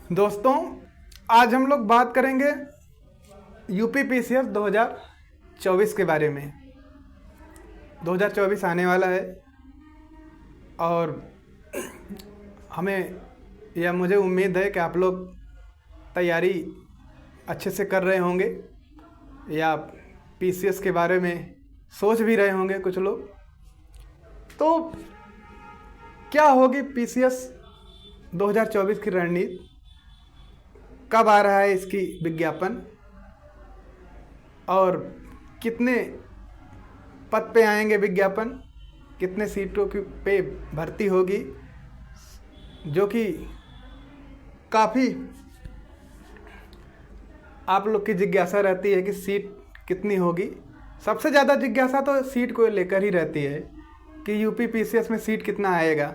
दोस्तों, आज हम लोग बात करेंगे यूपी पीसीएस 2024 के बारे में। 2024 आने वाला है और मुझे उम्मीद है कि आप लोग तैयारी अच्छे से कर रहे होंगे या पीसीएस के बारे में सोच भी रहे होंगे कुछ लोग। तो क्या होगी पीसीएस 2024 की रणनीति, कब आ रहा है इसकी विज्ञापन और कितने पद पे आएंगे विज्ञापन, कितने सीटों की पे भर्ती होगी, जो कि काफ़ी आप लोग की जिज्ञासा रहती है कि सीट कितनी होगी। सबसे ज़्यादा जिज्ञासा तो सीट को लेकर ही रहती है कि यूपी पीसीएस में सीट कितना आएगा,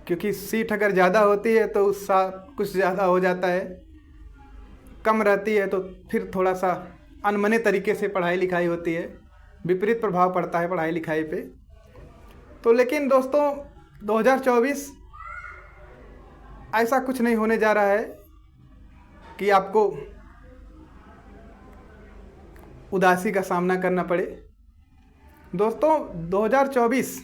क्योंकि सीट अगर ज़्यादा होती है तो उसका कुछ ज़्यादा हो जाता है, कम रहती है तो फिर थोड़ा सा अनमने तरीके से पढ़ाई लिखाई होती है, विपरीत प्रभाव पड़ता है पढ़ाई लिखाई पे। तो लेकिन दोस्तों 2024 ऐसा कुछ नहीं होने जा रहा है कि आपको उदासी का सामना करना पड़े। दोस्तों 2024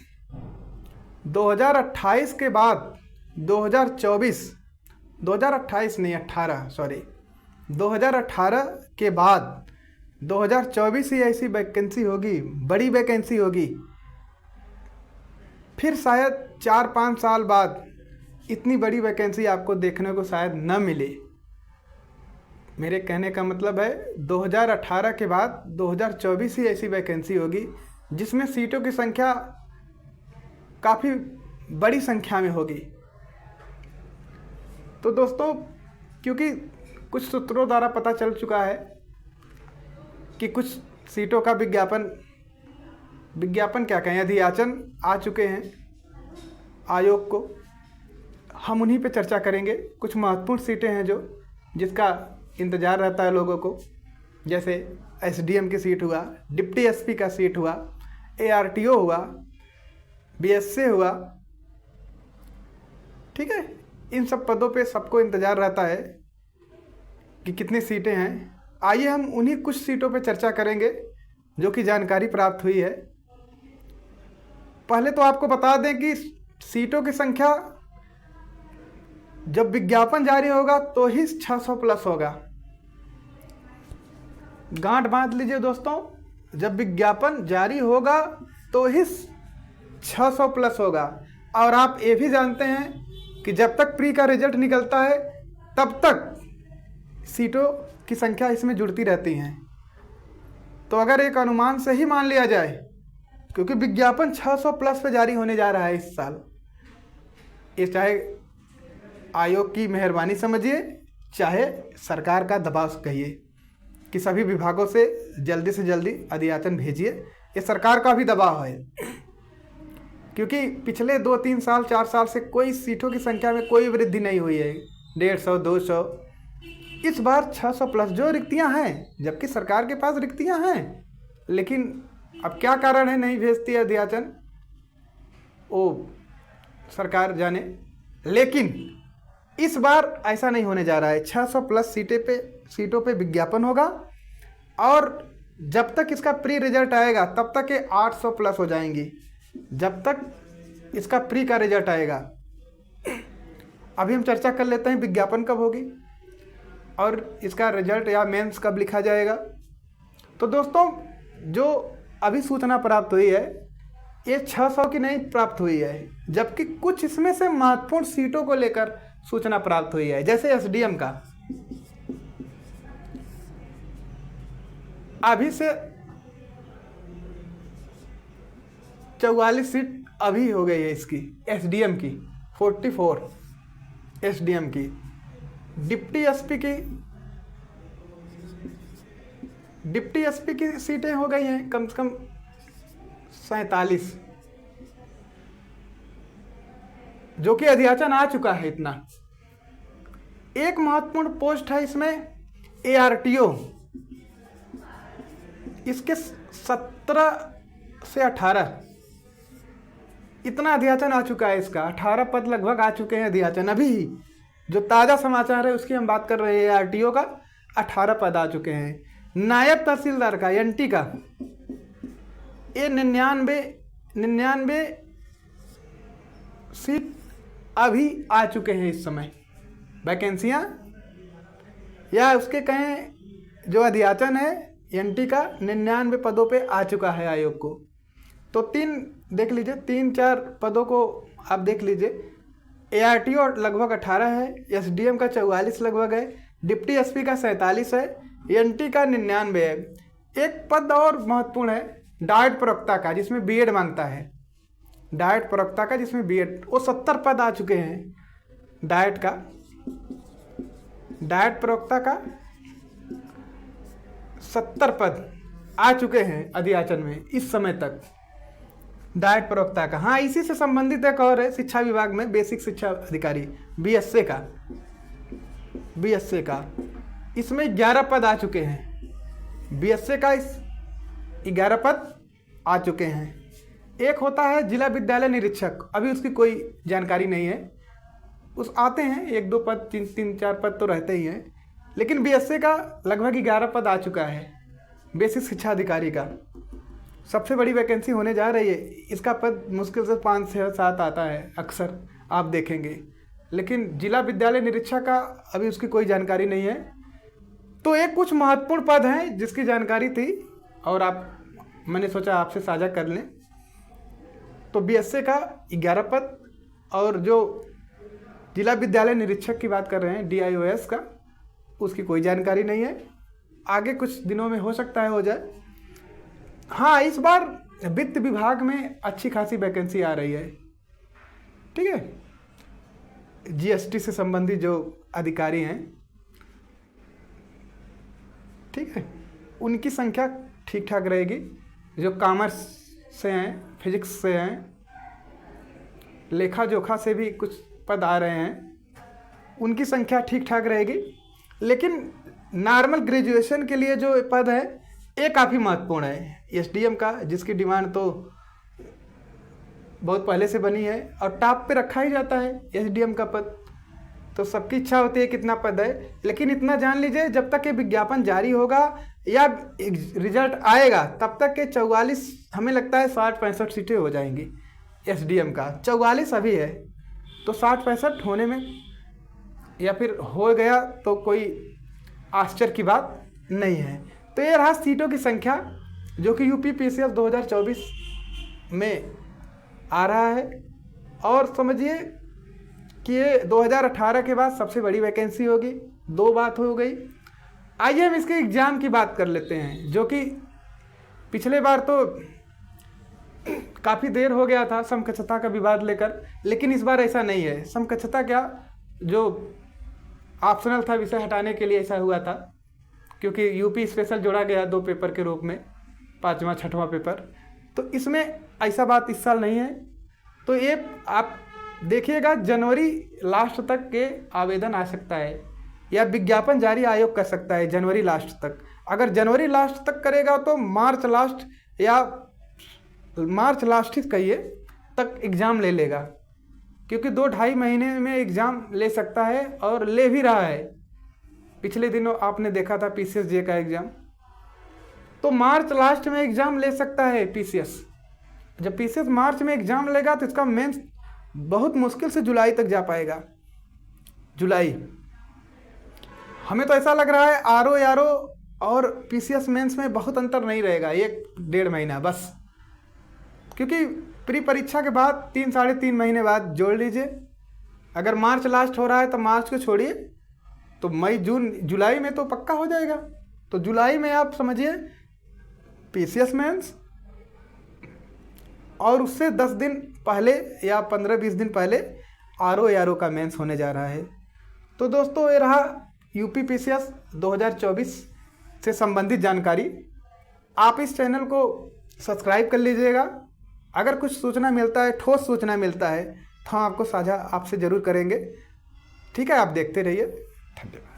2028 के बाद 2018 के बाद 2024 ही ऐसी वैकेंसी होगी, बड़ी वैकेंसी होगी। फिर शायद 4-5 साल बाद इतनी बड़ी वैकेंसी आपको देखने को शायद न मिले। मेरे कहने का मतलब है 2018 के बाद 2024 ही ऐसी वैकेंसी होगी जिसमें सीटों की संख्या काफ़ी बड़ी संख्या में होगी। तो दोस्तों, क्योंकि कुछ सूत्रों द्वारा पता चल चुका है कि कुछ सीटों का विज्ञापन क्या कहें, अधियाचन आ चुके हैं आयोग को। हम उन्हीं पे चर्चा करेंगे। कुछ महत्वपूर्ण सीटें हैं जिसका इंतज़ार रहता है लोगों को, जैसे एसडीएम की सीट हुआ, डिप्टी एसपी का सीट हुआ, एआरटीओ हुआ, बीएसए हुआ। ठीक है, इन सब पदों पे सबको इंतज़ार रहता है कि कितनी सीटें हैं। आइए हम उन्हीं कुछ सीटों पे चर्चा करेंगे जो कि जानकारी प्राप्त हुई है। पहले तो आपको बता दें कि सीटों की संख्या जब विज्ञापन जारी होगा तो ही 600 प्लस होगा। गांठ बांध लीजिए दोस्तों, जब विज्ञापन जारी होगा तो ही 600 प्लस होगा। और आप ये भी जानते हैं कि जब तक प्री का रिजल्ट निकलता है तब तक सीटों की संख्या इसमें जुड़ती रहती हैं। तो अगर एक अनुमान से ही मान लिया जाए, क्योंकि विज्ञापन 600 प्लस पे जारी होने जा रहा है इस साल, ये चाहे आयोग की मेहरबानी समझिए, चाहे सरकार का दबाव कहिए कि सभी विभागों से जल्दी अधियाचन भेजिए, ये सरकार का भी दबाव है। क्योंकि पिछले 2-3 साल 4 साल से कोई सीटों की संख्या में कोई वृद्धि नहीं हुई है, 150-200। इस बार 600 प्लस जो रिक्तियां हैं, जबकि सरकार के पास रिक्तियां हैं, लेकिन अब क्या कारण है नहीं भेजती है अध्याचन, वो सरकार जाने। लेकिन इस बार ऐसा नहीं होने जा रहा है। 600 प्लस सीटों पे विज्ञापन होगा और जब तक इसका प्री रिजल्ट आएगा तब तक ये 800 प्लस हो जाएंगी, जब तक इसका प्री का रिजल्ट आएगा। अभी हम चर्चा कर लेते हैं विज्ञापन कब होगी और इसका रिजल्ट या मेंस कब लिखा जाएगा। तो दोस्तों, जो अभी सूचना प्राप्त हुई है ये 600 की नहीं प्राप्त हुई है, जबकि कुछ इसमें से महत्वपूर्ण सीटों को लेकर सूचना प्राप्त हुई है। जैसे एसडीएम का अभी से 44 सीट अभी हो गई है इसकी, एसडीएम की 44 एसडीएम की। डिप्टी एसपी की सीटें हो गई हैं कम से कम 47, जो कि अधियाचन आ चुका है इतना। एक महत्वपूर्ण पोस्ट है इसमें एआरटीओ, इसके 17 से 18 इतना अध्याचन आ चुका है इसका, 18 पद लगभग आ चुके हैं अध्याचन अभी ही। जो ताज़ा समाचार है उसकी हम बात कर रहे हैं। आरटीओ का 18 पद आ चुके हैं। नायब तहसीलदार का एनटी का ये 99 सीट अभी आ चुके हैं इस समय वैकेंसियाँ, या उसके कहें जो अध्याचन है एनटी का 99 पदों पे आ चुका है आयोग को। तो 3 देख लीजिए, 3-4 पदों को आप देख लीजिए। एआरटीओ लगभग 18 है, एसडीएम का 44 लगभग है, डिप्टी एसपी का 47 है, एनटी का 99 है। एक पद और महत्वपूर्ण है डाइट प्रवक्ता का, जिसमें बीएड मांगता है। डाइट प्रवक्ता का जिसमें बीएड, वो 70 पद आ चुके हैं। डाइट प्रवक्ता का 70 पद आ चुके हैं अध्याचन में इस समय तक। डाइट प्रवक्ता का, हाँ, इसी से संबंधित एक और है शिक्षा विभाग में बेसिक शिक्षा अधिकारी बीएसए का इसमें 11 पद आ चुके हैं। बीएसए का इस 11 पद आ चुके हैं। एक होता है जिला विद्यालय निरीक्षक, अभी उसकी कोई जानकारी नहीं है। उस आते हैं 1-2 पद, 3-4 पद तो रहते ही हैं, लेकिन बीएसए का लगभग 11 पद आ चुका है बेसिक शिक्षा अधिकारी का। सबसे बड़ी वैकेंसी होने जा रही है। इसका पद मुश्किल से 5 से 7 आता है अक्सर, आप देखेंगे, लेकिन जिला विद्यालय निरीक्षक का अभी उसकी कोई जानकारी नहीं है। तो एक कुछ महत्वपूर्ण पद हैं जिसकी जानकारी थी और मैंने सोचा आपसे साझा कर लें। तो बीएसए का 11 पद, और जो जिला विद्यालय निरीक्षक की बात कर रहे हैं डीआईओएस का, उसकी कोई जानकारी नहीं है। आगे कुछ दिनों में हो सकता है हो जाए। हाँ, इस बार वित्त विभाग में अच्छी खासी वैकेंसी आ रही है, ठीक है। जीएसटी से संबंधित जो अधिकारी हैं, ठीक है, उनकी संख्या ठीक ठाक रहेगी। जो कॉमर्स से हैं, फिजिक्स से हैं, लेखा जोखा से भी कुछ पद आ रहे हैं, उनकी संख्या ठीक ठाक रहेगी। लेकिन नॉर्मल ग्रेजुएशन के लिए जो पद है ये काफ़ी महत्वपूर्ण है। एसडीएम का, जिसकी डिमांड तो बहुत पहले से बनी है और टॉप पे रखा ही जाता है एसडीएम का पद। तो सबकी इच्छा होती है कितना पद है, लेकिन इतना जान लीजिए जब तक ये विज्ञापन जारी होगा या रिजल्ट आएगा तब तक के 44, हमें लगता है 60-65 सीटें हो जाएंगी। एसडीएम का 44 अभी है, तो 60-65 होने में, या फिर हो गया तो कोई आश्चर्य की बात नहीं है। तो ये रहा सीटों की संख्या जो कि यूपी पीसीएस 2024 में आ रहा है। और समझिए कि ये 2018 के बाद सबसे बड़ी वैकेंसी होगी। 2 बात हो गई। आइए हम इसके एग्ज़ाम की बात कर लेते हैं, जो कि पिछले बार तो काफ़ी देर हो गया था समकक्षता का विवाद लेकर, लेकिन इस बार ऐसा नहीं है। समकक्षता क्या, जो ऑप्शनल था विषय हटाने के लिए ऐसा हुआ था, क्योंकि यूपी स्पेशल जोड़ा गया 2 पेपर के रूप में, 5वां 6वां पेपर। तो इसमें ऐसा बात इस साल नहीं है। तो ये आप देखिएगा, जनवरी लास्ट तक के आवेदन आ सकता है या विज्ञापन जारी आयोग कर सकता है जनवरी लास्ट तक। अगर जनवरी लास्ट तक करेगा तो मार्च लास्ट या मार्च लास्ट ही कहिए तक एग्ज़ाम ले लेगा, क्योंकि 2-2.5 महीने में एग्ज़ाम ले सकता है और ले भी रहा है। पिछले दिनों आपने देखा था पीसीएस जे का एग्ज़ाम, तो मार्च लास्ट में एग्ज़ाम ले सकता है पीसीएस। जब पीसीएस मार्च में एग्ज़ाम लेगा तो इसका मेंस बहुत मुश्किल से जुलाई तक जा पाएगा। जुलाई, हमें तो ऐसा लग रहा है आरओ और पीसीएस मेंस में बहुत अंतर नहीं रहेगा, 1-1.5 महीना बस, क्योंकि प्री परीक्षा के बाद 3-3.5 महीने बाद जोड़ लीजिए। अगर मार्च लास्ट हो रहा है तो मार्च को छोड़िए, तो मई जून जुलाई में तो पक्का हो जाएगा। तो जुलाई में आप समझिए पीसीएस मेंस, और उससे 10 दिन पहले या 15-20 दिन पहले आरओ का मेंस होने जा रहा है। तो दोस्तों, ये रहा यूपी पीसीएस 2024 से संबंधित जानकारी। आप इस चैनल को सब्सक्राइब कर लीजिएगा। अगर कुछ सूचना मिलता है, ठोस सूचना मिलता है, तो हम आपको साझा आपसे ज़रूर करेंगे। ठीक है, आप देखते रहिए। धन्यवाद।